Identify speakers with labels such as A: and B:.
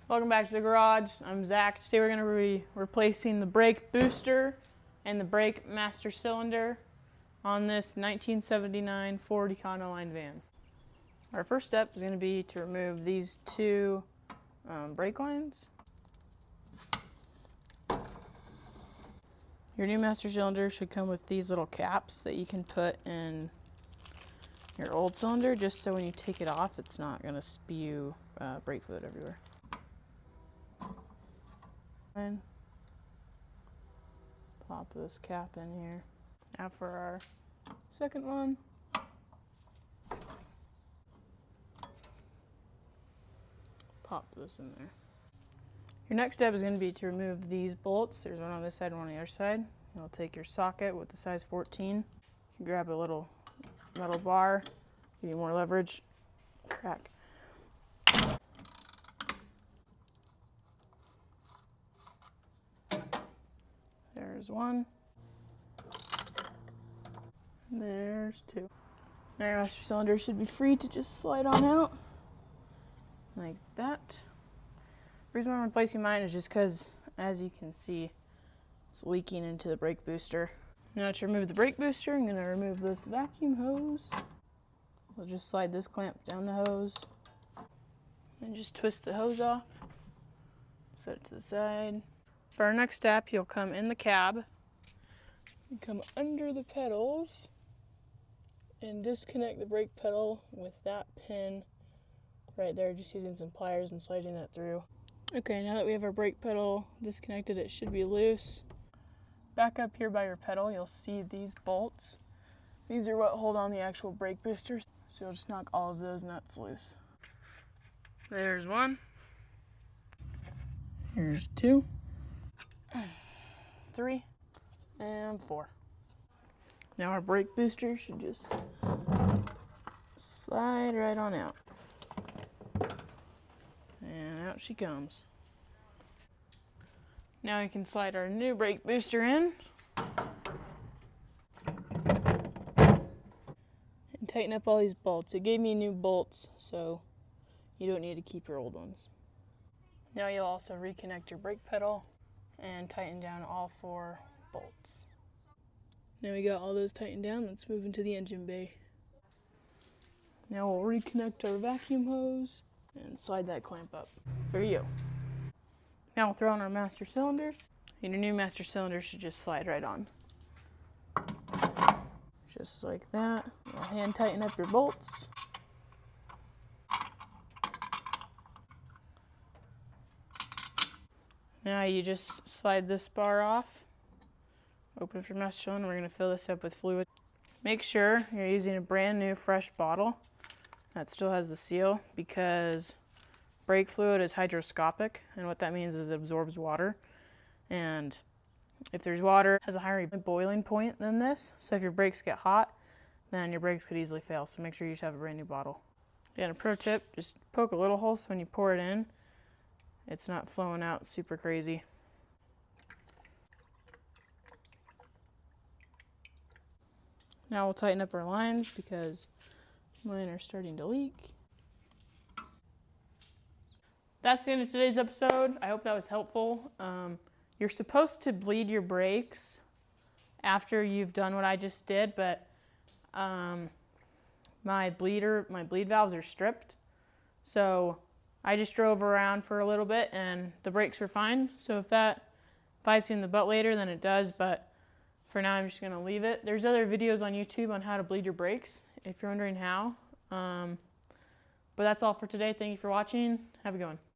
A: Welcome back to the garage. I'm Zach. Today we're going to be replacing the brake booster and the brake master cylinder on this 1979 Ford Econoline van. Our first step is going to be to remove these two brake lines. Your new master cylinder should come with these little caps that you can put in your old cylinder, just so when you take it off, it's not going to spew brake fluid everywhere. And pop this cap in here. Now for our second one. Pop this in there. Your next step is going to be to remove these bolts. There's one on this side and one on the other side. You'll take your socket with the size 14. You grab a little metal bar, give you more leverage. Crack. There's one. And there's two. Now your master cylinder should be free to just slide on out. Like that. The reason why I'm replacing mine is just because, as you can see, it's leaking into the brake booster. Now to remove the brake booster, I'm going to remove this vacuum hose. We'll just slide this clamp down the hose and just twist the hose off. Set it to the side. For our next step, you'll come in the cab, and come under the pedals, and disconnect the brake pedal with that pin right there, just using some pliers and sliding that through. Okay, now that we have our brake pedal disconnected, it should be loose. Back up here by your pedal, you'll see these bolts. These are what hold on the actual brake boosters, so you'll just knock all of those nuts loose. There's one. Here's two. 3 and 4. Now our brake booster should just slide right on out. And out she comes. Now we can slide our new brake booster in and tighten up all these bolts. It gave me new bolts, so you don't need to keep your old ones. Now you'll also reconnect your brake pedal and tighten down all 4 bolts. Now we got all those tightened down, let's move into the engine bay. Now we'll reconnect our vacuum hose and slide that clamp up. There you go. Now we'll throw on our master cylinder, and your new master cylinder should just slide right on. Just like that. You'll hand tighten up your bolts. Now you just slide this bar off, open up your master cylinder, we're going to fill this up with fluid. Make sure you're using a brand new fresh bottle that still has the seal, because brake fluid is hydroscopic, and what that means is it absorbs water. And if there's water, it has a higher boiling point than this, so if your brakes get hot, then your brakes could easily fail, so make sure you just have a brand new bottle. And a pro tip, just poke a little hole so when you pour it in, it's not flowing out super crazy. Now we'll tighten up our lines because mine are starting to leak. That's the end of today's episode. I hope that was helpful. You're supposed to bleed your brakes after you've done what I just did, but my bleed valves are stripped. So I just drove around for a little bit and the brakes were fine. So if that bites you in the butt later, then it does. But for now, I'm just going to leave it. There's other videos on YouTube on how to bleed your brakes if you're wondering how. But that's all for today. Thank you for watching. Have a good one.